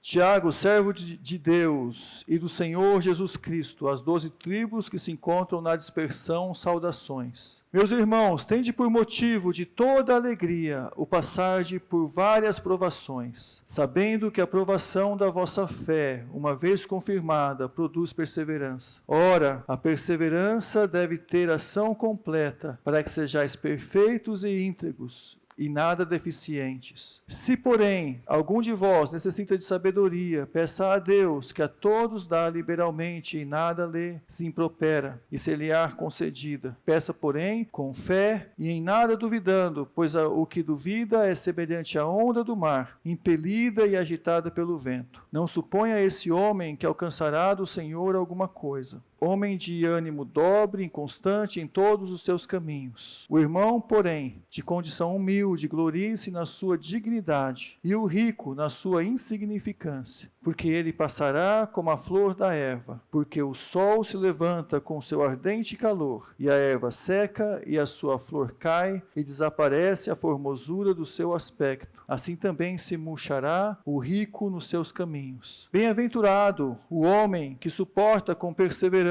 Tiago, servo de Deus e do Senhor Jesus Cristo, as 12 tribos que se encontram na dispersão, saudações. Meus irmãos, tende por motivo de toda alegria o passarde por várias provações, sabendo que a provação da vossa fé, uma vez confirmada, produz perseverança. Ora, a perseverança deve ter ação completa, para que sejais perfeitos e íntegros, e nada deficientes. Se, porém, algum de vós necessita de sabedoria, peça a Deus, que a todos dá liberalmente, e nada lhe se impropera, e ser-lhe-á concedida. Peça, porém, com fé, e em nada duvidando, pois o que duvida é semelhante à onda do mar, impelida e agitada pelo vento. Não suponha esse homem que alcançará do Senhor alguma coisa. Homem de ânimo dobre, inconstante em todos os seus caminhos. O irmão, porém, de condição humilde, glorie-se na sua dignidade, e o rico na sua insignificância, porque ele passará como a flor da erva, porque o sol se levanta com seu ardente calor, e a erva seca, e a sua flor cai, e desaparece a formosura do seu aspecto. Assim também se murchará o rico nos seus caminhos. Bem-aventurado o homem que suporta com perseverança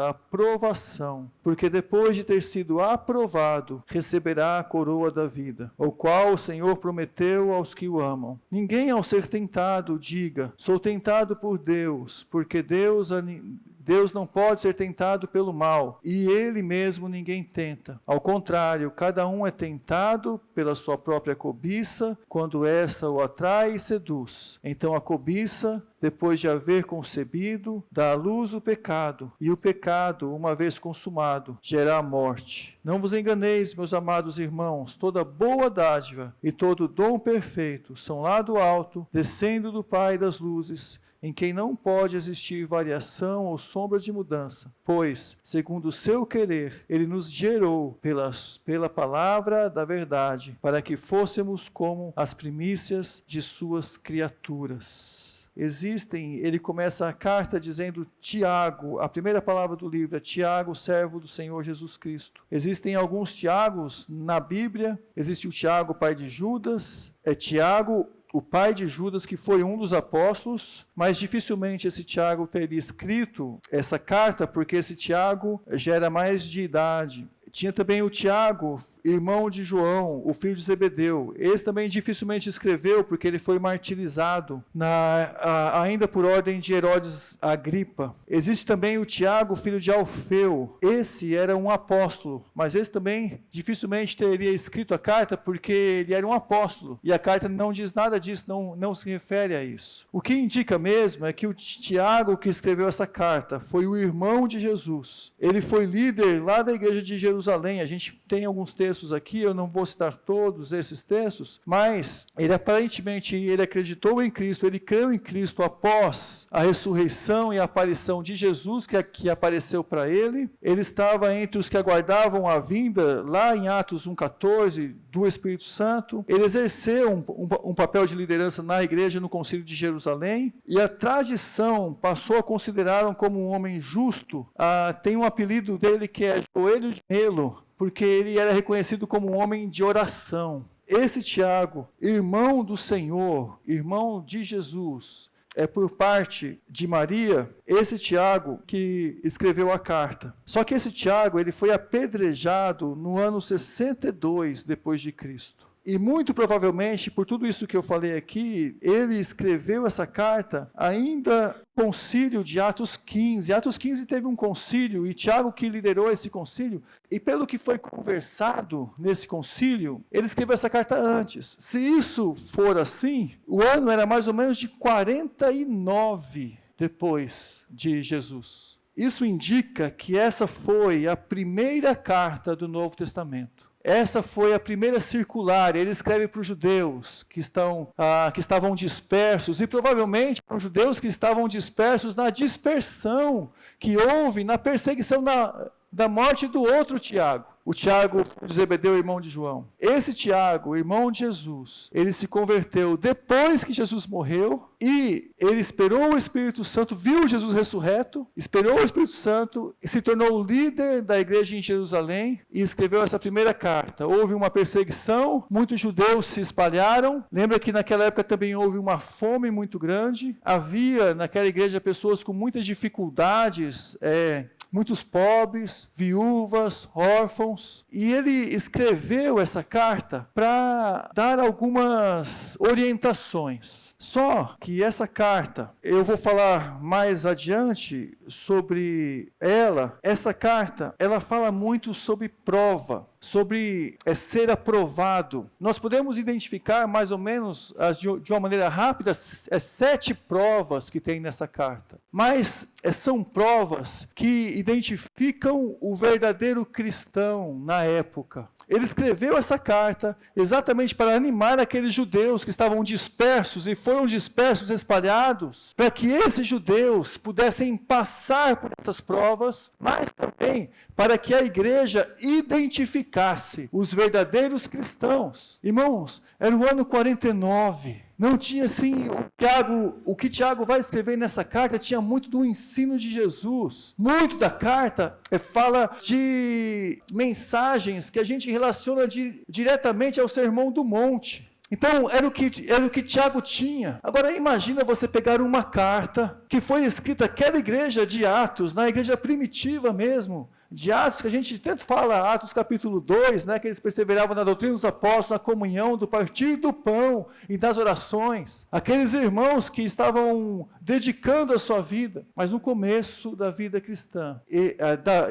a provação, porque depois de ter sido aprovado, receberá a coroa da vida, o qual o Senhor prometeu aos que o amam. Ninguém ao ser tentado diga, sou tentado por Deus, porque Deus não pode ser tentado pelo mal, e Ele mesmo ninguém tenta. Ao contrário, cada um é tentado pela sua própria cobiça, quando esta o atrai e seduz. Então a cobiça, depois de haver concebido, dá à luz o pecado, e o pecado, uma vez consumado, gera a morte. Não vos enganeis, meus amados irmãos, toda boa dádiva e todo dom perfeito são lá do alto, descendo do Pai das luzes, em quem não pode existir variação ou sombra de mudança, pois, segundo o seu querer, Ele nos gerou pela palavra da verdade, para que fôssemos como as primícias de suas criaturas. Ele começa a carta dizendo Tiago, a primeira palavra do livro é Tiago, servo do Senhor Jesus Cristo. Existem alguns Tiagos na Bíblia, existe o Tiago, pai de Judas, é Tiago, o pai de Judas, que foi um dos apóstolos, mas dificilmente esse Tiago teria escrito essa carta, porque esse Tiago já era mais de idade. Tinha também o Tiago, irmão de João, o filho de Zebedeu. Esse também dificilmente escreveu, porque ele foi martirizado, ainda por ordem de Herodes Agripa. Existe também o Tiago, filho de Alfeu. Esse era um apóstolo, mas esse também dificilmente teria escrito a carta, porque ele era um apóstolo. E a carta não diz nada disso, não se refere a isso. O que indica mesmo é que o Tiago que escreveu essa carta foi o irmão de Jesus. Ele foi líder lá da igreja de Jerusalém. A gente tem alguns textos aqui, eu não vou citar todos esses textos, mas ele acreditou em Cristo, ele creu em Cristo após a ressurreição e a aparição de Jesus, que apareceu para ele. Ele estava entre os que aguardavam a vinda, lá em Atos 1,14, do Espírito Santo. Ele exerceu um papel de liderança na igreja no Concílio de Jerusalém, e a tradição passou a considerá-lo como um homem justo. Tem um apelido dele que é Joelho de Melo, porque ele era reconhecido como um homem de oração. Esse Tiago, irmão do Senhor, irmão de Jesus, é por parte de Maria, esse Tiago que escreveu a carta. Só que esse Tiago, ele foi apedrejado no ano 62 depois de Cristo. E muito provavelmente, por tudo isso que eu falei aqui, ele escreveu essa carta ainda no concílio de Atos 15. Atos 15 teve um concílio, e Tiago que liderou esse concílio, e pelo que foi conversado nesse concílio, ele escreveu essa carta antes. Se isso for assim, o ano era mais ou menos de 49 depois de Jesus. Isso indica que essa foi a primeira carta do Novo Testamento. Essa foi a primeira circular. Ele escreve para os judeus que estavam dispersos, e provavelmente para os judeus que estavam dispersos na dispersão que houve na perseguição da morte do outro Tiago. o Tiago de Zebedeu, irmão de João. Esse Tiago, irmão de Jesus, ele se converteu depois que Jesus morreu e ele esperou o Espírito Santo, viu Jesus ressurreto, esperou o Espírito Santo e se tornou o líder da igreja em Jerusalém e escreveu essa primeira carta. Houve uma perseguição, muitos judeus se espalharam. Lembra que naquela época também houve uma fome muito grande. Havia naquela igreja pessoas com muitas dificuldades, muitos pobres, viúvas, órfãos, e ele escreveu essa carta para dar algumas orientações. Só que essa carta, eu vou falar mais adiante sobre ela. Essa carta, ela fala muito sobre prova, sobre ser aprovado. Nós podemos identificar mais ou menos, de uma maneira rápida, 7 provas que tem nessa carta. Mas são provas que identificam o verdadeiro cristão na época. Ele escreveu essa carta exatamente para animar aqueles judeus que estavam dispersos e foram dispersos, espalhados, para que esses judeus pudessem passar por essas provas, mas também para que a igreja identificasse os verdadeiros cristãos. Irmãos, era o ano 49. Não tinha assim, o que Tiago vai escrever nessa carta tinha muito do ensino de Jesus. Muito da carta fala de mensagens que a gente relaciona diretamente ao Sermão do Monte. Então, era o que Tiago tinha. Agora, imagina você pegar uma carta que foi escrita naquela igreja de Atos, na igreja primitiva mesmo, de Atos, que a gente tanto fala, Atos capítulo 2, né, que eles perseveravam na doutrina dos apóstolos, na comunhão, do partir do pão e das orações. Aqueles irmãos que estavam dedicando a sua vida, mas no começo da vida cristã,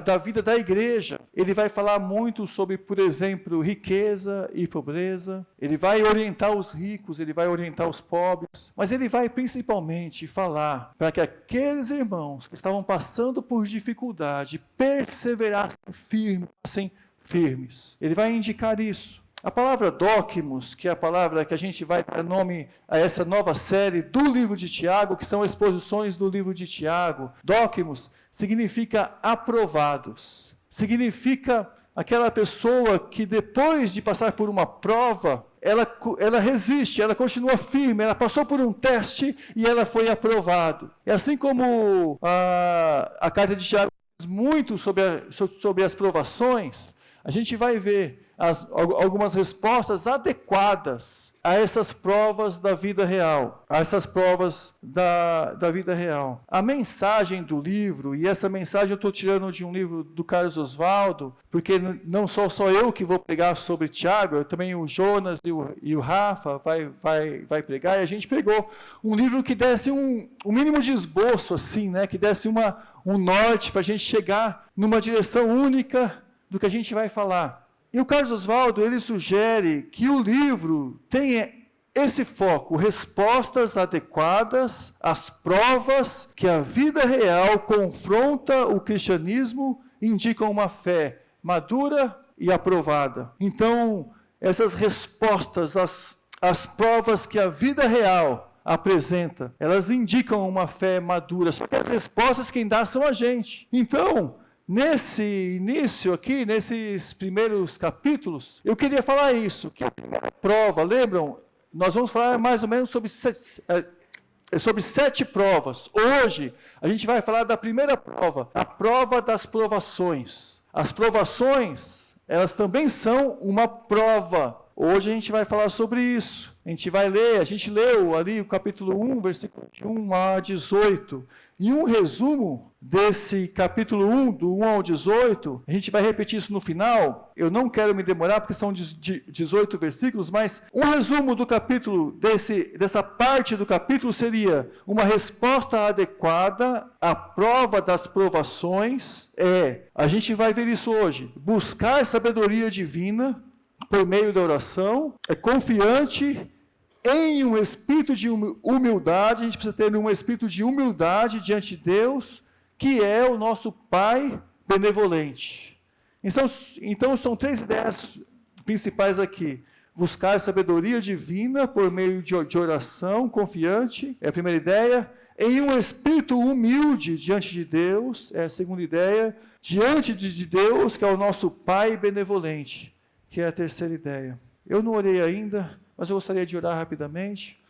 da vida da igreja, ele vai falar muito sobre, por exemplo, riqueza e pobreza. Ele vai orientar os ricos, ele vai orientar os pobres, mas ele vai principalmente falar para que aqueles irmãos que estavam passando por dificuldade perseverassem firmes. Ele vai indicar isso. A palavra dóquimos, que é a palavra que a gente vai dar nome a essa nova série do livro de Tiago, que são exposições do livro de Tiago. Dóquimos significa aprovados. Significa aquela pessoa que depois de passar por uma prova, ela resiste, ela continua firme, ela passou por um teste e ela foi aprovada. É assim como a carta de Tiago diz muito sobre as provações, a gente vai ver algumas respostas adequadas a essas provas da vida real, A mensagem do livro, e essa mensagem eu estou tirando de um livro do Carlos Oswaldo, porque não sou só eu que vou pregar sobre Tiago, também o Jonas e o Rafa vai pregar, e a gente pregou um livro que desse um mínimo de esboço, assim, né, que desse um norte para a gente chegar numa direção única do que a gente vai falar. E o Carlos Oswaldo, ele sugere que o livro tenha esse foco, respostas adequadas às provas que a vida real confronta o cristianismo e indicam uma fé madura e aprovada. Então, essas respostas às provas que a vida real apresenta, elas indicam uma fé madura, só que as respostas quem dá são a gente. Então, nesse início aqui, nesses primeiros capítulos, eu queria falar isso, que a primeira prova, lembram? Nós vamos falar mais ou menos sobre 7 provas. Hoje, a gente vai falar da primeira prova, a prova das provações. As provações, elas também são uma prova. Hoje a gente vai falar sobre isso. A gente leu ali o capítulo 1, versículo de 1 a 18. E um resumo desse capítulo 1, do 1 ao 18, a gente vai repetir isso no final. Eu não quero me demorar, porque são 18 versículos, mas um resumo do capítulo, dessa parte do capítulo, seria uma resposta adequada à prova das provações. A gente vai ver isso hoje, buscar sabedoria divina por meio da oração, confiante em um espírito de humildade. A gente precisa ter um espírito de humildade diante de Deus, que é o nosso Pai benevolente. Então são 3 ideias principais aqui. buscar sabedoria divina por meio de oração confiante, é a primeira ideia. Em um espírito humilde diante de Deus, é a segunda ideia. Diante de Deus, que é o nosso Pai benevolente, que é a terceira ideia. Eu não orei ainda, mas eu gostaria de orar rapidamente.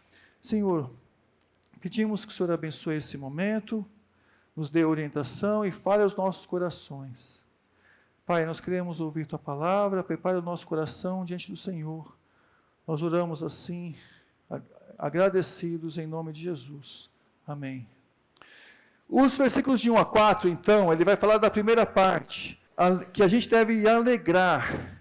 Senhor, pedimos que o Senhor abençoe esse momento, nos dê orientação e fale aos nossos corações. Pai, nós queremos ouvir Tua palavra, prepare o nosso coração diante do Senhor. Nós oramos assim, agradecidos em nome de Jesus. Amém. Os versículos de 1 a 4, então, ele vai falar da primeira parte, que a gente deve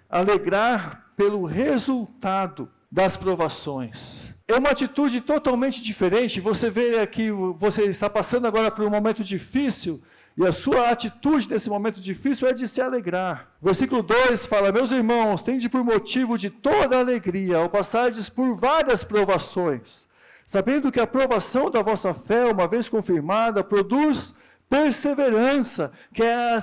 alegrar pelo resultado das provações. É uma atitude totalmente diferente. Você vê aqui, você está passando agora por um momento difícil, e a sua atitude nesse momento difícil é de se alegrar. Versículo 2 fala: meus irmãos, tende por motivo de toda alegria, ao passardes por várias provações, sabendo que a provação da vossa fé, uma vez confirmada, produz perseverança, que é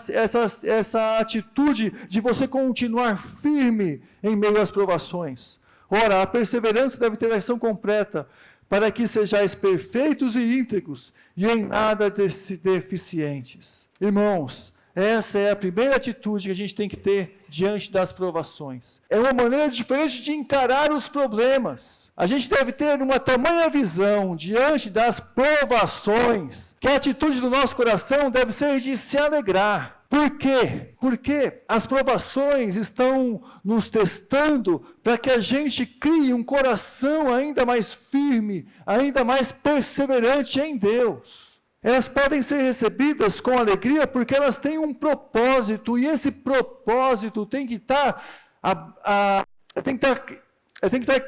essa atitude de você continuar firme em meio às provações. Ora, a perseverança deve ter ação completa, para que sejais perfeitos e íntegros, e em nada deficientes. Irmãos, essa é a primeira atitude que a gente tem que ter diante das provações. É uma maneira diferente de encarar os problemas. A gente deve ter uma tamanha visão diante das provações, que a atitude do nosso coração deve ser de se alegrar. Por quê? Porque as provações estão nos testando para que a gente crie um coração ainda mais firme, ainda mais perseverante em Deus. Elas podem ser recebidas com alegria porque elas têm um propósito, e esse propósito tem que estar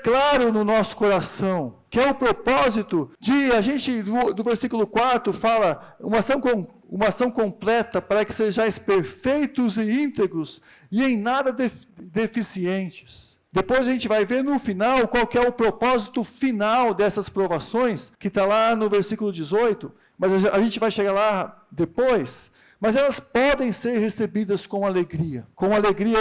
claro no nosso coração, que é o propósito de, a gente, do versículo 4, fala, uma ação completa para que sejais perfeitos e íntegros, e em nada deficientes. Depois a gente vai ver no final qual que é o propósito final dessas provações, que está lá no versículo 18, mas a gente vai chegar lá depois. Mas elas podem ser recebidas com alegria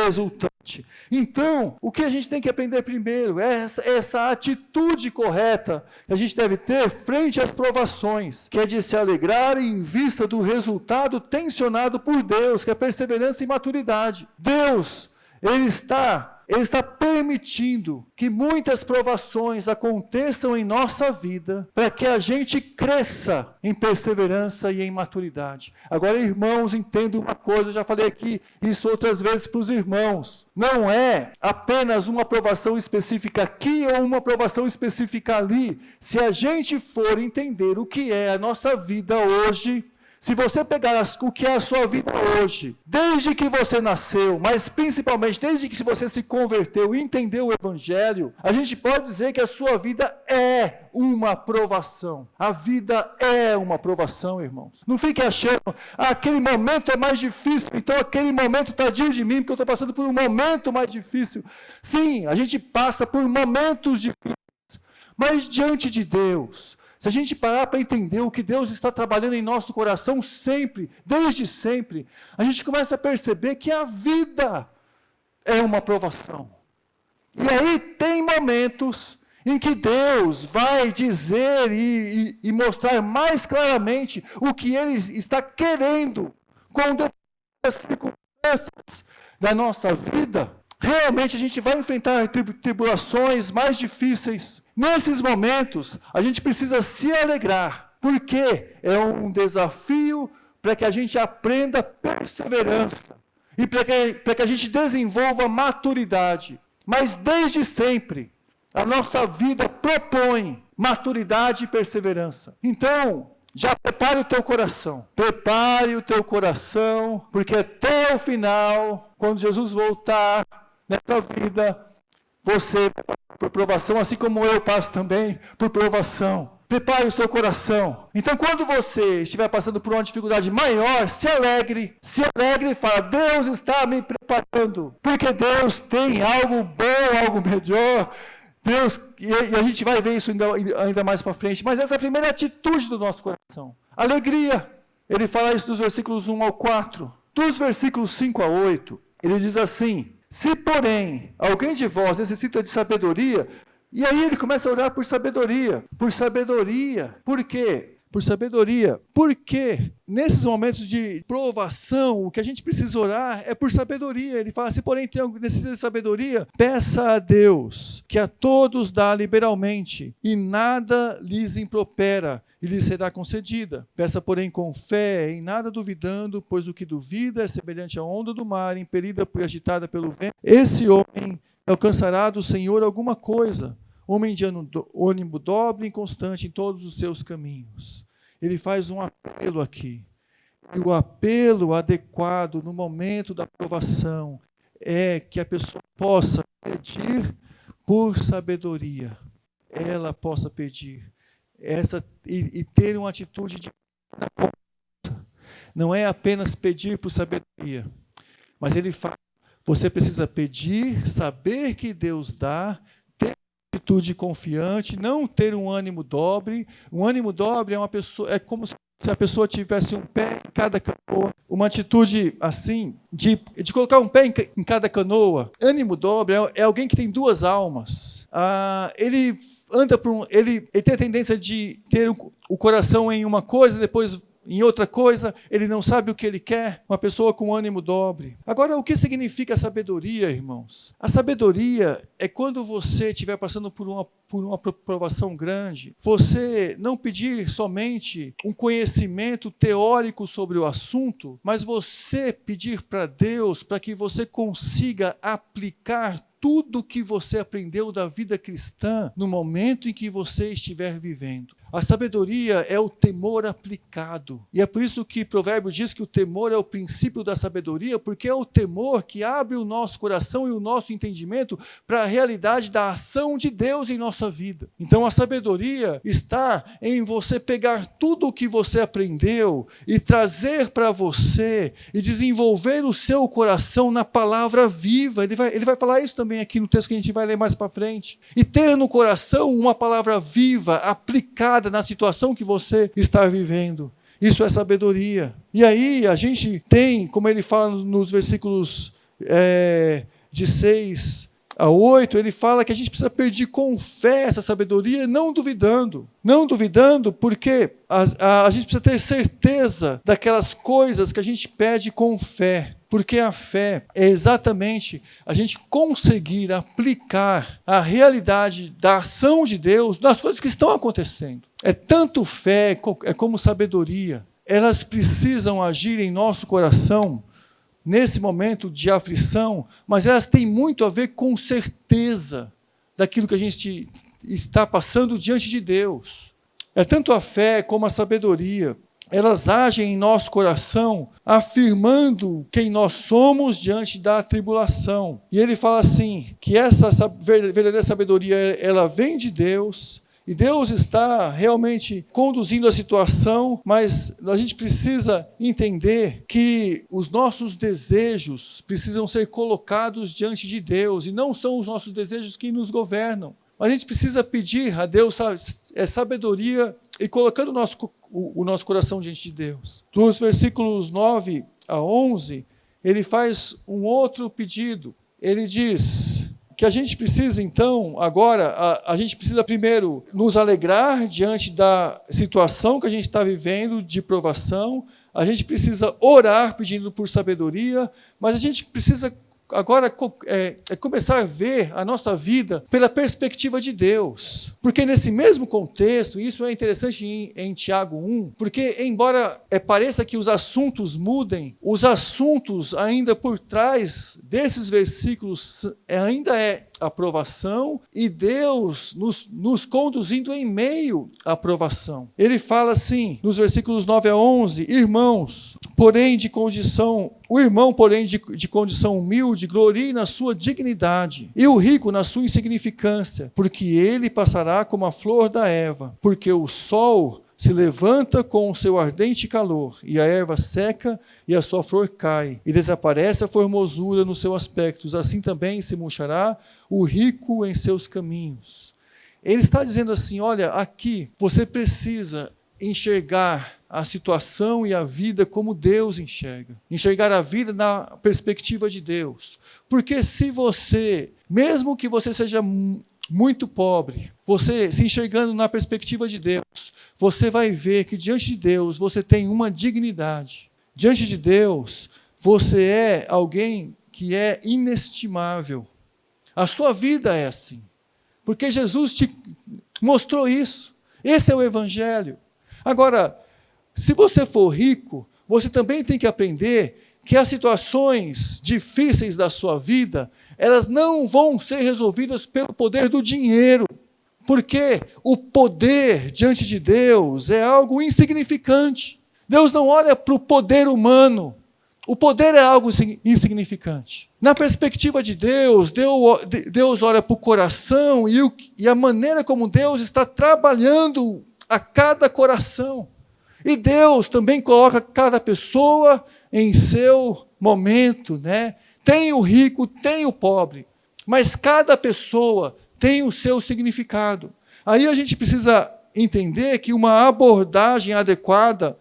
exultante. Então, o que a gente tem que aprender primeiro é essa atitude correta que a gente deve ter frente às provações, que é de se alegrar em vista do resultado tensionado por Deus, que é perseverança e maturidade. Deus, Ele está permitindo que muitas provações aconteçam em nossa vida, para que a gente cresça em perseverança e em maturidade. Agora, irmãos, entendam uma coisa, eu já falei aqui isso outras vezes para os irmãos. Não é apenas uma provação específica aqui ou uma provação específica ali. Se a gente for entender o que é a nossa vida hoje, se você pegar o que é a sua vida hoje, desde que você nasceu, mas principalmente desde que você se converteu e entendeu o Evangelho, a gente pode dizer que a sua vida é uma provação. A vida é uma provação, irmãos. Não fique achando, aquele momento é mais difícil, então aquele momento tadinho de mim, porque eu estou passando por um momento mais difícil. Sim, a gente passa por momentos difíceis, mas diante de Deus, se a gente parar para entender o que Deus está trabalhando em nosso coração sempre, desde sempre, a gente começa a perceber que a vida é uma provação. E aí tem momentos em que Deus vai dizer e mostrar mais claramente o que Ele está querendo com as circunstâncias da nossa vida. Realmente a gente vai enfrentar tribulações mais difíceis. Nesses momentos, a gente precisa se alegrar, porque é um desafio para que a gente aprenda perseverança e para que a gente desenvolva maturidade. Mas desde sempre, a nossa vida propõe maturidade e perseverança. Então, já prepare o teu coração, porque até o final, quando Jesus voltar nessa vida, você por provação, assim como eu passo também por provação. Prepare o seu coração. Então, quando você estiver passando por uma dificuldade maior, se alegre e fala: Deus está me preparando, porque Deus tem algo bom, algo melhor. Deus, e a gente vai ver isso ainda mais para frente, mas essa é a primeira atitude do nosso coração. Alegria. Ele fala isso dos versículos 1 ao 4. Dos versículos 5 a 8, ele diz assim: Se, porém, alguém de vós necessita de sabedoria, e aí ele começa a orar por sabedoria. Por sabedoria. Por quê? Por sabedoria. Porque nesses momentos de provação, o que a gente precisa orar é por sabedoria. Ele fala, se porém tem alguém necessita de sabedoria, peça a Deus, que a todos dá liberalmente, e nada lhes impropera, e lhe será concedida. Peça, porém, com fé, em nada duvidando, pois o que duvida é semelhante à onda do mar, impelida e agitada pelo vento. Esse homem alcançará do Senhor alguma coisa. Homem de ânimo dobre e inconstante em todos os seus caminhos. Ele faz um apelo aqui. E o apelo adequado no momento da provação é que a pessoa possa pedir por sabedoria. Ela possa pedir. E ter uma atitude de conta. Não é apenas pedir por sabedoria. Mas ele fala, você precisa pedir, saber que Deus dá, atitude confiante, não ter um ânimo dobre. Um ânimo dobre é como se a pessoa tivesse um pé em cada canoa. Uma atitude assim, de colocar um pé em cada canoa. Ânimo dobre é alguém que tem duas almas. Ele anda ele tem a tendência de ter o coração em uma coisa, depois em outra coisa, ele não sabe o que ele quer, uma pessoa com ânimo dobre. Agora, o que significa sabedoria, irmãos? A sabedoria é quando você estiver passando por uma provação grande, você não pedir somente um conhecimento teórico sobre o assunto, mas você pedir para Deus para que você consiga aplicar tudo que você aprendeu da vida cristã no momento em que você estiver vivendo. A sabedoria é o temor aplicado. E é por isso que Provérbios diz que o temor é o princípio da sabedoria, porque é o temor que abre o nosso coração e o nosso entendimento para a realidade da ação de Deus em nossa vida. Então a sabedoria está em você pegar tudo o que você aprendeu e trazer para você e desenvolver o seu coração na palavra viva. Ele vai falar isso também aqui no texto que a gente vai ler mais para frente. E ter no coração uma palavra viva, aplicada na situação que você está vivendo. Isso é sabedoria. E aí a gente tem, como ele fala nos versículos de 6 a 8, ele fala que a gente precisa pedir com fé essa sabedoria, não duvidando. Não duvidando porque a gente precisa ter certeza daquelas coisas que a gente pede com fé. Porque a fé é exatamente a gente conseguir aplicar a realidade da ação de Deus nas coisas que estão acontecendo. É tanto fé como sabedoria. Elas precisam agir em nosso coração nesse momento de aflição, mas elas têm muito a ver com certeza daquilo que a gente está passando diante de Deus. É tanto a fé como a sabedoria. Elas agem em nosso coração, afirmando quem nós somos diante da tribulação. E ele fala assim, que essa verdadeira sabedoria, ela vem de Deus, e Deus está realmente conduzindo a situação, mas a gente precisa entender que os nossos desejos precisam ser colocados diante de Deus, e não são os nossos desejos que nos governam. Mas a gente precisa pedir a Deus sabedoria e colocando o nosso coração diante de Deus. Dos versículos 9 a 11, ele faz um outro pedido. Ele diz que a gente precisa, então, agora, a gente precisa primeiro nos alegrar diante da situação que a gente está vivendo de provação, a gente precisa orar pedindo por sabedoria, mas a gente precisa agora começar a ver a nossa vida pela perspectiva de Deus. Porque nesse mesmo contexto, isso é interessante em Tiago 1, porque embora pareça que os assuntos mudem, os assuntos ainda por trás desses versículos ainda é a provação e Deus nos conduzindo em meio à provação. Ele fala assim, nos versículos 9 a 11, irmãos, porém de condição humilde, glorie na sua dignidade, e o rico na sua insignificância, porque ele passará como a flor da erva, porque o sol se levanta com o seu ardente calor, e a erva seca e a sua flor cai, e desaparece a formosura nos seus aspectos, assim também se murchará o rico em seus caminhos. Ele está dizendo assim, olha, aqui você precisa enxergar a situação e a vida como Deus enxerga. Enxergar a vida na perspectiva de Deus. Porque se você, mesmo que você seja muito pobre, você se enxergando na perspectiva de Deus, você vai ver que diante de Deus você tem uma dignidade. Diante de Deus, você é alguém que é inestimável. A sua vida é assim. Porque Jesus te mostrou isso. Esse é o Evangelho. Agora, se você for rico, você também tem que aprender que as situações difíceis da sua vida, elas não vão ser resolvidas pelo poder do dinheiro. Porque o poder diante de Deus é algo insignificante. Deus não olha para o poder humano. O poder é algo insignificante. Na perspectiva de Deus, Deus olha para o coração e a maneira como Deus está trabalhando a cada coração. E Deus também coloca cada pessoa em seu momento, né? Tem o rico, tem o pobre, mas cada pessoa tem o seu significado. Aí a gente precisa entender que uma abordagem adequada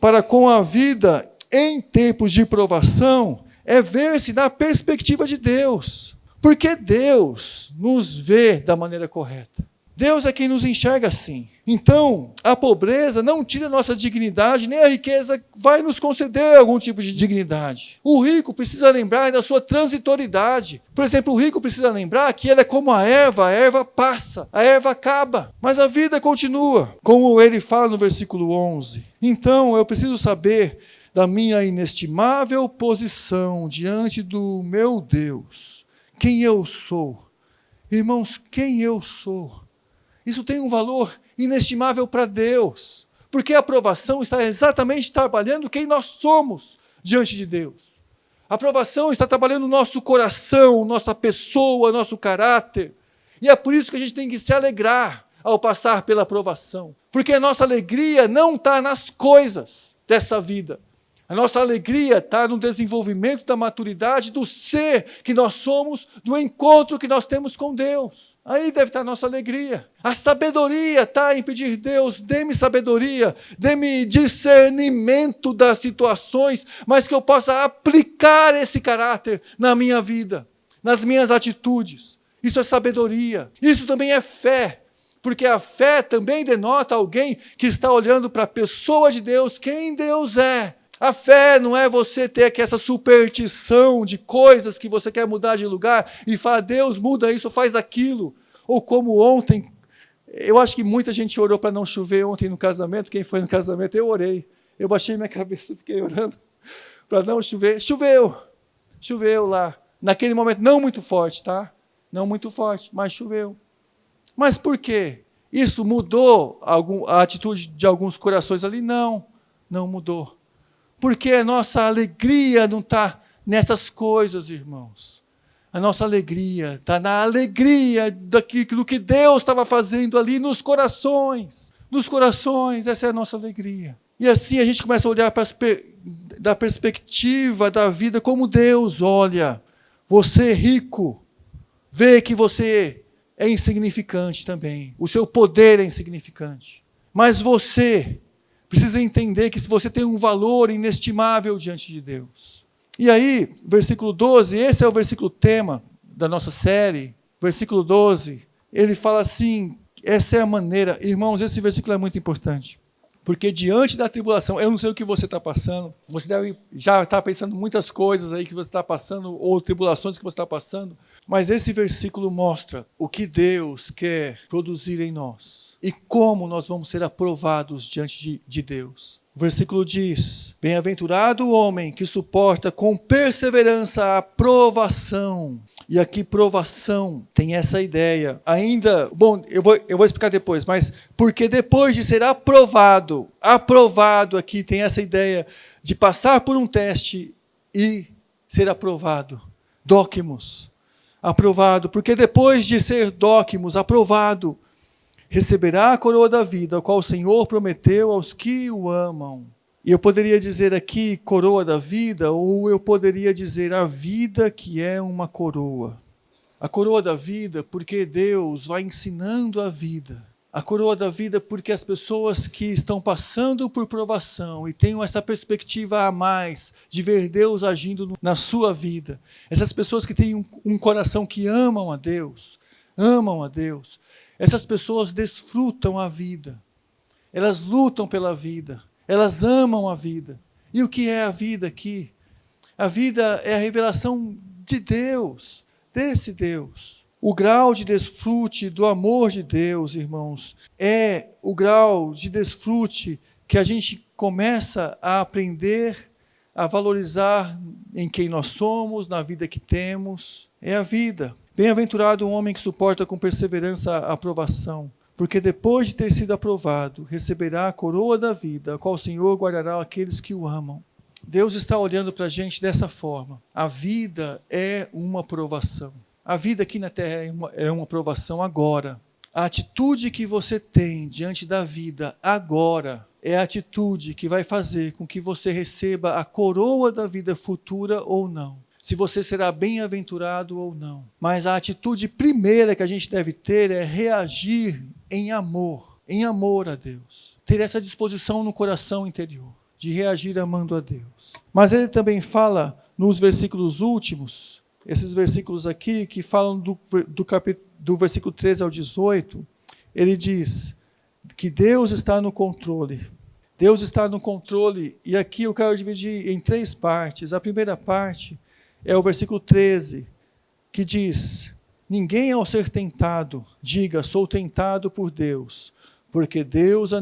para com a vida em tempos de provação é ver-se na perspectiva de Deus. Porque Deus nos vê da maneira correta. Deus é quem nos enxerga assim. Então, a pobreza não tira nossa dignidade, nem a riqueza vai nos conceder algum tipo de dignidade. O rico precisa lembrar da sua transitoriedade. Por exemplo, o rico precisa lembrar que ele é como a erva passa, a erva acaba, mas a vida continua. Como ele fala no versículo 11. Então, eu preciso saber da minha inestimável posição diante do meu Deus. Quem eu sou? Irmãos, quem eu sou? Isso tem um valor inestimável para Deus, porque a aprovação está exatamente trabalhando quem nós somos diante de Deus. A aprovação está trabalhando o nosso coração, nossa pessoa, nosso caráter. E é por isso que a gente tem que se alegrar ao passar pela aprovação, porque a nossa alegria não está nas coisas dessa vida. A nossa alegria está no desenvolvimento da maturidade, do ser que nós somos, do encontro que nós temos com Deus. Aí deve estar a nossa alegria. A sabedoria está em pedir, Deus, dê-me sabedoria, dê-me discernimento das situações, mas que eu possa aplicar esse caráter na minha vida, nas minhas atitudes. Isso é sabedoria. Isso também é fé. Porque a fé também denota alguém que está olhando para a pessoa de Deus, quem Deus é. A fé não é você ter aqui essa superstição de coisas que você quer mudar de lugar e falar, Deus, muda isso, faz aquilo. Ou como ontem, eu acho que muita gente orou para não chover ontem no casamento. Quem foi no casamento? Eu orei. Eu baixei minha cabeça e fiquei orando para não chover. Choveu lá. Naquele momento, não muito forte, tá? Não muito forte, mas choveu. Mas por quê? Isso mudou a atitude de alguns corações ali? Não, não mudou. Porque a nossa alegria não está nessas coisas, irmãos. A nossa alegria está na alegria daquilo que Deus estava fazendo ali nos corações. Nos corações, essa é a nossa alegria. E assim a gente começa a olhar da perspectiva da vida como Deus olha. Você rico, vê que você é insignificante também. O seu poder é insignificante. Mas você precisa entender que você tem um valor inestimável diante de Deus. E aí, versículo 12, esse é o versículo tema da nossa série. Versículo 12, ele fala assim, essa é a maneira. Irmãos, esse versículo é muito importante. Porque diante da tribulação, eu não sei o que você está passando, você deve já estar pensando muitas coisas aí que você está passando, ou tribulações que você está passando, mas esse versículo mostra o que Deus quer produzir em nós. E como nós vamos ser aprovados diante de Deus. O versículo diz, bem-aventurado o homem que suporta com perseverança a provação. E aqui provação tem essa ideia. Ainda, bom, eu vou explicar depois, mas porque depois de ser aprovado aqui tem essa ideia de passar por um teste e ser aprovado. Dóquimos, aprovado, porque depois de ser dóquimos, aprovado, receberá a coroa da vida, a qual o Senhor prometeu aos que o amam. E eu poderia dizer aqui coroa da vida, ou eu poderia dizer a vida que é uma coroa. A coroa da vida, porque Deus vai ensinando a vida A coroa da vida porque as pessoas que estão passando por provação e têm essa perspectiva a mais de ver Deus agindo na sua vida, essas pessoas que têm um coração que amam a Deus, essas pessoas desfrutam a vida, elas lutam pela vida, elas amam a vida. E o que é a vida aqui? A vida é a revelação de Deus, desse Deus. O grau de desfrute do amor de Deus, irmãos, é o grau de desfrute que a gente começa a aprender a valorizar em quem nós somos, na vida que temos. É a vida. Bem-aventurado o homem que suporta com perseverança a aprovação, porque depois de ter sido aprovado, receberá a coroa da vida, a qual o Senhor guardará aqueles que o amam. Deus está olhando para a gente dessa forma. A vida é uma provação. A vida aqui na terra é uma provação agora. A atitude que você tem diante da vida agora é a atitude que vai fazer com que você receba a coroa da vida futura ou não. Se você será bem-aventurado ou não. Mas a atitude primeira que a gente deve ter é reagir em amor a Deus. Ter essa disposição no coração interior, de reagir amando a Deus. Mas ele também fala nos versículos últimos, esses versículos aqui que falam do versículo 13 ao 18, ele diz que Deus está no controle. Deus está no controle, e aqui eu quero dividir em 3 partes. A primeira parte é o versículo 13, que diz: ninguém ao ser tentado, diga, sou tentado por Deus, porque Deus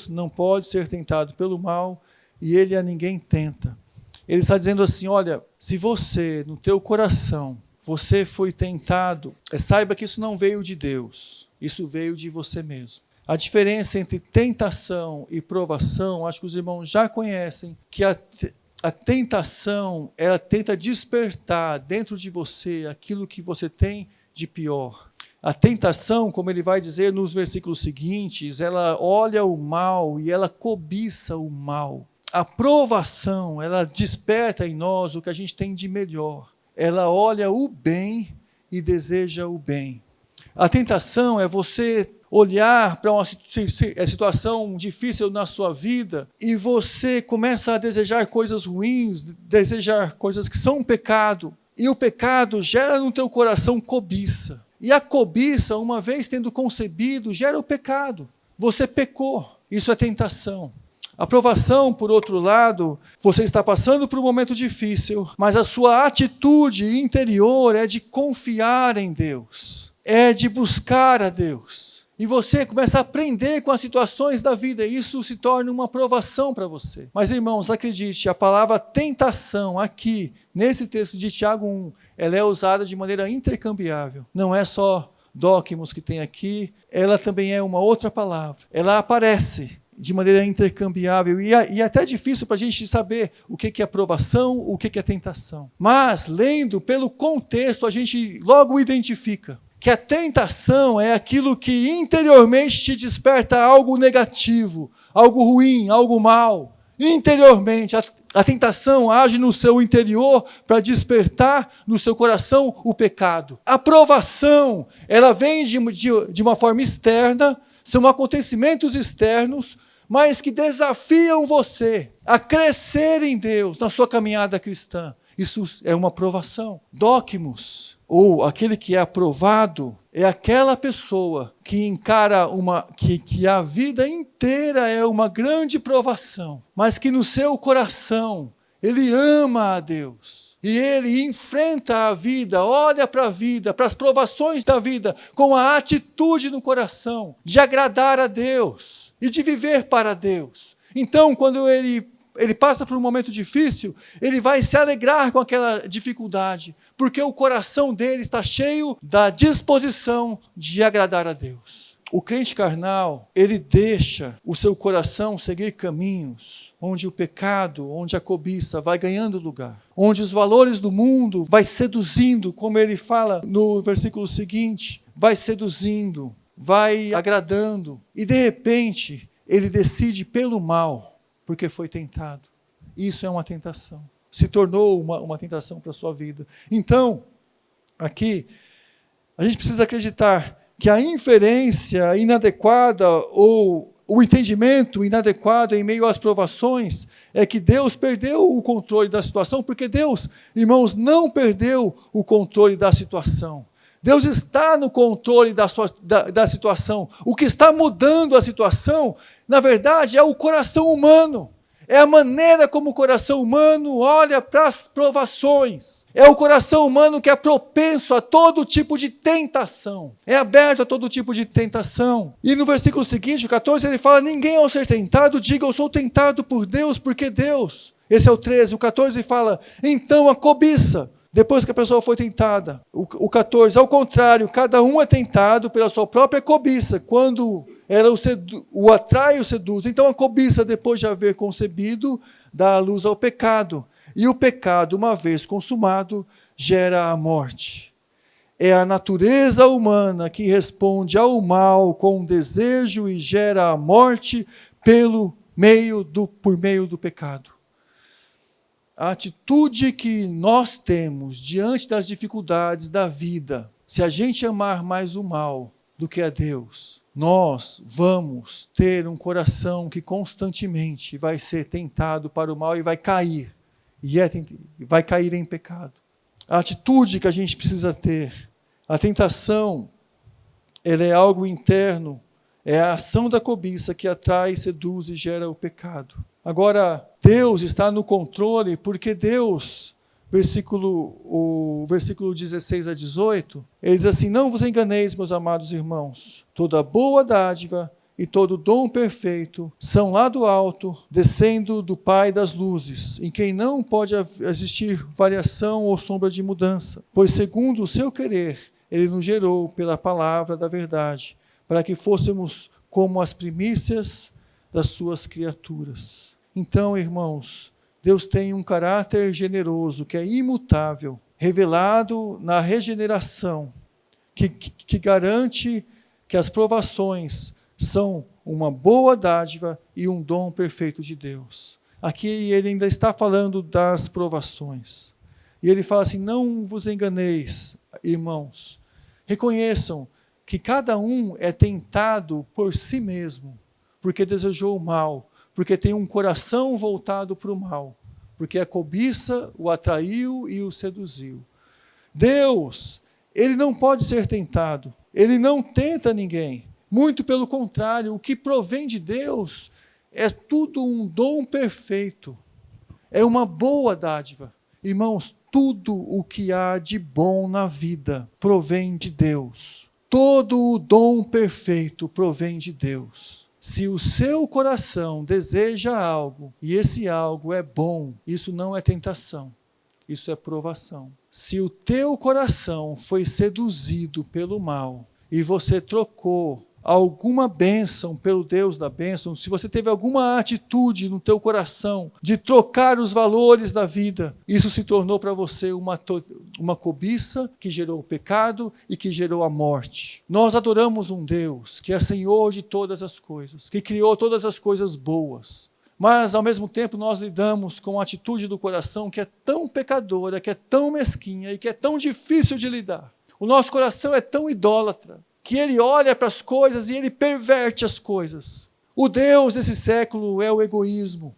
não pode ser tentado pelo mal, e ele a ninguém tenta. Ele está dizendo assim, olha, se você, no teu coração, você foi tentado, saiba que isso não veio de Deus, isso veio de você mesmo. A diferença entre tentação e provação, acho que os irmãos já conhecem, que a tentação, ela tenta despertar dentro de você aquilo que você tem de pior. A tentação, como ele vai dizer nos versículos seguintes, ela olha o mal e ela cobiça o mal. A provação, ela desperta em nós o que a gente tem de melhor. Ela olha o bem e deseja o bem. A tentação é você olhar para uma situação difícil na sua vida e você começa a desejar coisas ruins, desejar coisas que são um pecado. E o pecado gera no teu coração cobiça. E a cobiça, uma vez tendo concebido, gera o pecado. Você pecou. Isso é tentação. A provação, por outro lado, você está passando por um momento difícil, mas a sua atitude interior é de confiar em Deus, é de buscar a Deus. E você começa a aprender com as situações da vida, e isso se torna uma provação para você. Mas, irmãos, acredite, a palavra tentação aqui, nesse texto de Tiago 1, ela é usada de maneira intercambiável. Não é só dóquimos que tem aqui, ela também é uma outra palavra. Ela aparece de maneira intercambiável, e é até difícil para a gente saber o que é aprovação, o que é tentação. Mas, lendo pelo contexto, a gente logo identifica que a tentação é aquilo que interiormente te desperta algo negativo, algo ruim, algo mal. Interiormente, a tentação age no seu interior para despertar no seu coração o pecado. A provação, ela vem de uma forma externa, são acontecimentos externos, mas que desafiam você a crescer em Deus, na sua caminhada cristã. Isso é uma provação. Dóquimos, ou aquele que é aprovado, é aquela pessoa que encara que a vida inteira é uma grande provação, mas que no seu coração ele ama a Deus. E ele enfrenta a vida, olha para a vida, para as provações da vida, com a atitude no coração de agradar a Deus e de viver para Deus. Então, quando ele passa por um momento difícil, ele vai se alegrar com aquela dificuldade, porque o coração dele está cheio da disposição de agradar a Deus. O crente carnal, ele deixa o seu coração seguir caminhos onde o pecado, onde a cobiça vai ganhando lugar, onde os valores do mundo vai seduzindo, como ele fala no versículo seguinte, vai seduzindo, vai agradando, e de repente ele decide pelo mal, porque foi tentado. Isso é uma tentação. Se tornou uma tentação para a sua vida. Então, aqui, a gente precisa acreditar que a inferência inadequada ou o entendimento inadequado em meio às provações é que Deus perdeu o controle da situação, porque Deus, irmãos, não perdeu o controle da situação. Deus está no controle da situação. O que está mudando a situação, na verdade, é o coração humano. É a maneira como o coração humano olha para as provações. É o coração humano que é propenso a todo tipo de tentação. É aberto a todo tipo de tentação. E no versículo seguinte, o 14, ele fala: ninguém ao ser tentado diga eu sou tentado por Deus, porque Deus. Esse é o 13. O 14 fala: então a cobiça. Depois que a pessoa foi tentada. O 14, ao contrário, cada um é tentado pela sua própria cobiça, quando ela o atrai e o seduz. Então a cobiça, depois de haver concebido, dá a luz ao pecado. E o pecado, uma vez consumado, gera a morte. É a natureza humana que responde ao mal com desejo e gera a morte por meio do pecado. A atitude que nós temos diante das dificuldades da vida, se a gente amar mais o mal do que a Deus, nós vamos ter um coração que constantemente vai ser tentado para o mal e vai cair. Vai cair em pecado. A atitude que a gente precisa ter, a tentação, ela é algo interno, é a ação da cobiça que atrai, seduz e gera o pecado. Agora, Deus está no controle, porque Deus, o versículo 16 a 18, ele diz assim: não vos enganeis, meus amados irmãos, toda boa dádiva e todo dom perfeito são lá do alto, descendo do Pai das luzes, em quem não pode existir variação ou sombra de mudança, pois segundo o seu querer, ele nos gerou pela palavra da verdade, para que fôssemos como as primícias das suas criaturas. Então, irmãos, Deus tem um caráter generoso, que é imutável, revelado na regeneração, que garante que as provações são uma boa dádiva e um dom perfeito de Deus. Aqui ele ainda está falando das provações. E ele fala assim: não vos enganeis, irmãos. Reconheçam que cada um é tentado por si mesmo, porque desejou o mal, porque tem um coração voltado para o mal, porque a cobiça o atraiu e o seduziu. Deus, ele não pode ser tentado, ele não tenta ninguém, muito pelo contrário, o que provém de Deus é tudo um dom perfeito, é uma boa dádiva. Irmãos, tudo o que há de bom na vida provém de Deus, todo o dom perfeito provém de Deus. Se o seu coração deseja algo, e esse algo é bom, isso não é tentação, isso é provação. Se o teu coração foi seduzido pelo mal, e você trocou alguma bênção pelo Deus da bênção, se você teve alguma atitude no teu coração de trocar os valores da vida, isso se tornou para você uma cobiça que gerou o pecado e que gerou a morte. Nós adoramos um Deus que é Senhor de todas as coisas, que criou todas as coisas boas, mas ao mesmo tempo nós lidamos com a atitude do coração que é tão pecadora, que é tão mesquinha e que é tão difícil de lidar. O nosso coração é tão idólatra, que ele olha para as coisas e ele perverte as coisas. O Deus desse século é o egoísmo,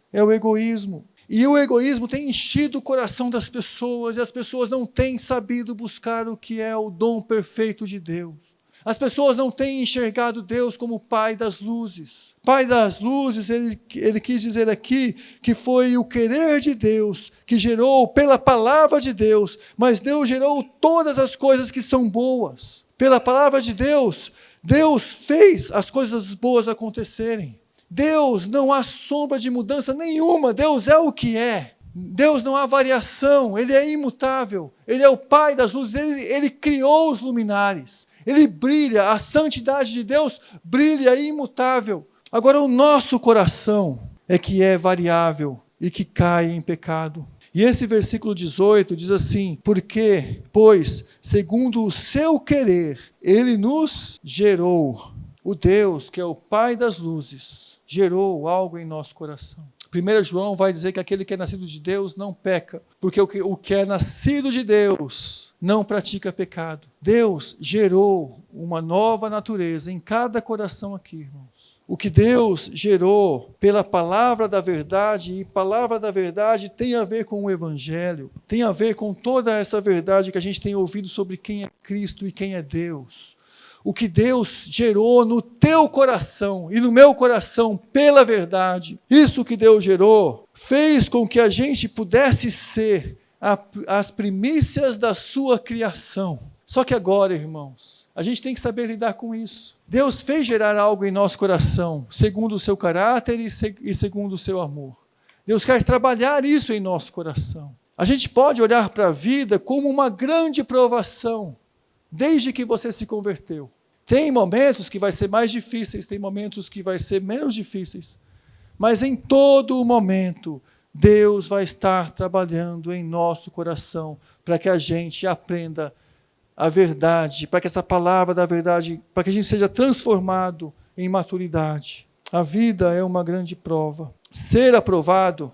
E o egoísmo tem enchido o coração das pessoas, e as pessoas não têm sabido buscar o que é o dom perfeito de Deus. As pessoas não têm enxergado Deus como Pai das luzes. Pai das luzes, ele quis dizer aqui que foi o querer de Deus que gerou pela palavra de Deus, mas Deus gerou todas as coisas que são boas. Pela palavra de Deus, Deus fez as coisas boas acontecerem. Deus não há sombra de mudança nenhuma, Deus é o que é. Deus não há variação, Ele é imutável, Ele é o Pai das luzes, Ele criou os luminares, Ele brilha, a santidade de Deus brilha imutável. Agora o nosso coração é que é variável e que cai em pecado. E esse versículo 18 diz assim: porque, pois, segundo o seu querer, ele nos gerou. O Deus que é o Pai das luzes, gerou algo em nosso coração. 1 João vai dizer que aquele que é nascido de Deus não peca, porque o que é nascido de Deus não pratica pecado. Deus gerou uma nova natureza em cada coração aqui, irmãos. O que Deus gerou pela palavra da verdade, e palavra da verdade tem a ver com o Evangelho, tem a ver com toda essa verdade que a gente tem ouvido sobre quem é Cristo e quem é Deus. O que Deus gerou no teu coração e no meu coração pela verdade, isso que Deus gerou, fez com que a gente pudesse ser as primícias da sua criação. Só que agora, irmãos, a gente tem que saber lidar com isso. Deus fez gerar algo em nosso coração, segundo o seu caráter e segundo o seu amor. Deus quer trabalhar isso em nosso coração. A gente pode olhar para a vida como uma grande provação, desde que você se converteu. Tem momentos que vai ser mais difíceis, tem momentos que vai ser menos difíceis, mas em todo momento, Deus vai estar trabalhando em nosso coração para que a gente aprenda a verdade, para que essa palavra da verdade, para que a gente seja transformado em maturidade. A vida é uma grande prova. Ser aprovado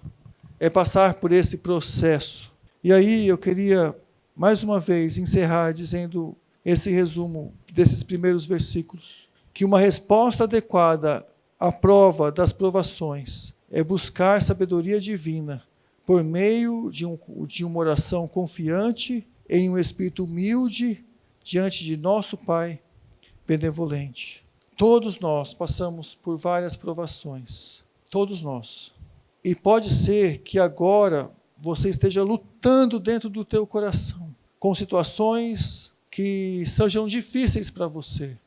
é passar por esse processo. E aí eu queria, mais uma vez, encerrar dizendo esse resumo desses primeiros versículos, que uma resposta adequada à prova das provações é buscar sabedoria divina por meio de uma oração confiante em um espírito humilde diante de nosso Pai benevolente. Todos nós passamos por várias provações, todos nós. E pode ser que agora você esteja lutando dentro do teu coração com situações que sejam difíceis para você,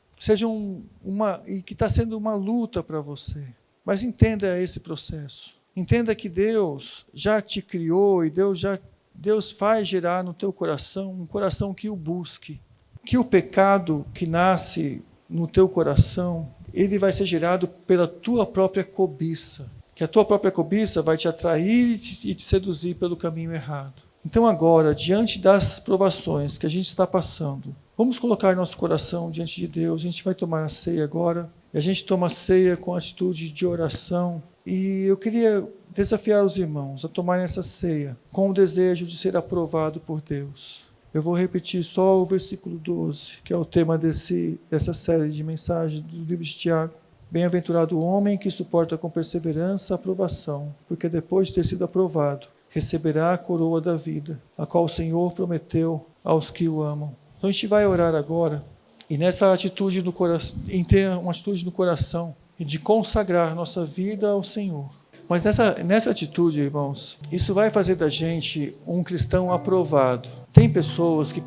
e que está sendo uma luta para você. Mas entenda esse processo. Entenda que Deus já te criou e Deus faz gerar no teu coração um coração que o busque. Que o pecado que nasce no teu coração, ele vai ser gerado pela tua própria cobiça. Que a tua própria cobiça vai te atrair e te seduzir pelo caminho errado. Então agora, diante das provações que a gente está passando, vamos colocar nosso coração diante de Deus. A gente vai tomar a ceia agora. E a gente toma a ceia com atitude de oração. E eu queria desafiar os irmãos a tomarem essa ceia com o desejo de ser aprovado por Deus. Eu vou repetir só o versículo 12, que é o tema dessa série de mensagens do livro de Tiago. Bem-aventurado o homem que suporta com perseverança a provação, porque depois de ter sido aprovado, receberá a coroa da vida, a qual o Senhor prometeu aos que o amam. Então a gente vai orar agora, e nessa atitude no coração, em ter uma atitude no coração, e de consagrar nossa vida ao Senhor. Mas nessa atitude, irmãos, isso vai fazer da gente um cristão aprovado. Tem pessoas que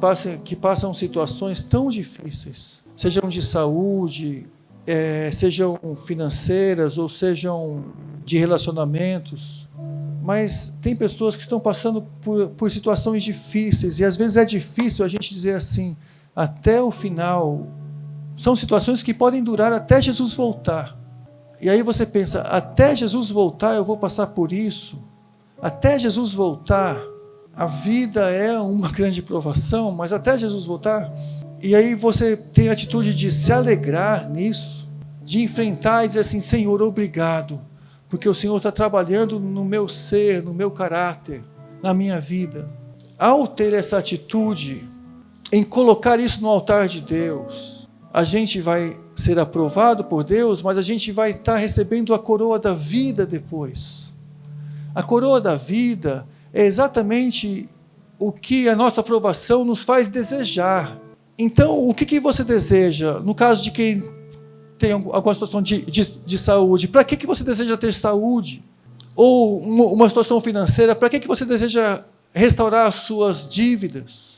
passam situações tão difíceis, sejam de saúde, sejam financeiras ou sejam de relacionamentos, mas tem pessoas que estão passando por situações difíceis, e às vezes é difícil a gente dizer assim, até o final. São situações que podem durar até Jesus voltar. E aí você pensa, até Jesus voltar eu vou passar por isso? Até Jesus voltar, a vida é uma grande provação, mas até Jesus voltar? E aí você tem a atitude de se alegrar nisso, de enfrentar e dizer assim, Senhor, obrigado, porque o Senhor está trabalhando no meu ser, no meu caráter, na minha vida. Ao ter essa atitude, em colocar isso no altar de Deus, a gente vai ser aprovado por Deus, mas a gente vai estar recebendo a coroa da vida depois. A coroa da vida é exatamente o que a nossa aprovação nos faz desejar. Então, o que você deseja? No caso de quem tem alguma situação de saúde, para que você deseja ter saúde? Ou uma situação financeira, para que você deseja restaurar as suas dívidas?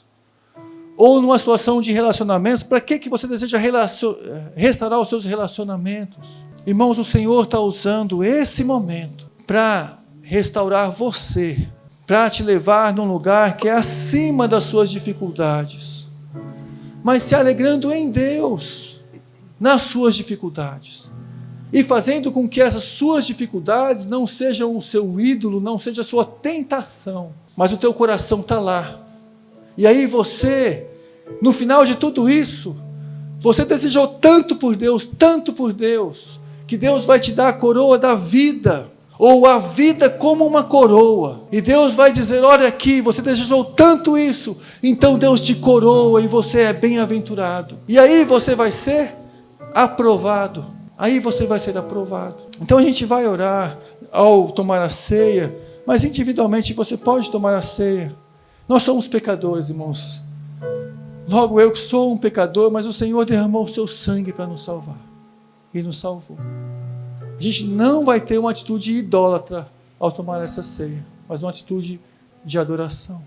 Ou numa situação de relacionamentos, para que você deseja restaurar os seus relacionamentos? Irmãos, o Senhor está usando esse momento para restaurar você, para te levar num lugar que é acima das suas dificuldades, mas se alegrando em Deus, nas suas dificuldades, e fazendo com que essas suas dificuldades não sejam o seu ídolo, não seja a sua tentação, mas o teu coração está lá. E aí você, no final de tudo isso, você desejou tanto por Deus, que Deus vai te dar a coroa da vida, ou a vida como uma coroa. E Deus vai dizer, olha aqui, você desejou tanto isso, então Deus te coroa e você é bem-aventurado. E aí você vai ser aprovado. Aí você vai ser aprovado. Então a gente vai orar ao tomar a ceia, mas individualmente você pode tomar a ceia. Nós somos pecadores, irmãos. Logo eu que sou um pecador, mas o Senhor derramou o seu sangue para nos salvar. E nos salvou. A gente não vai ter uma atitude idólatra ao tomar essa ceia, mas uma atitude de adoração.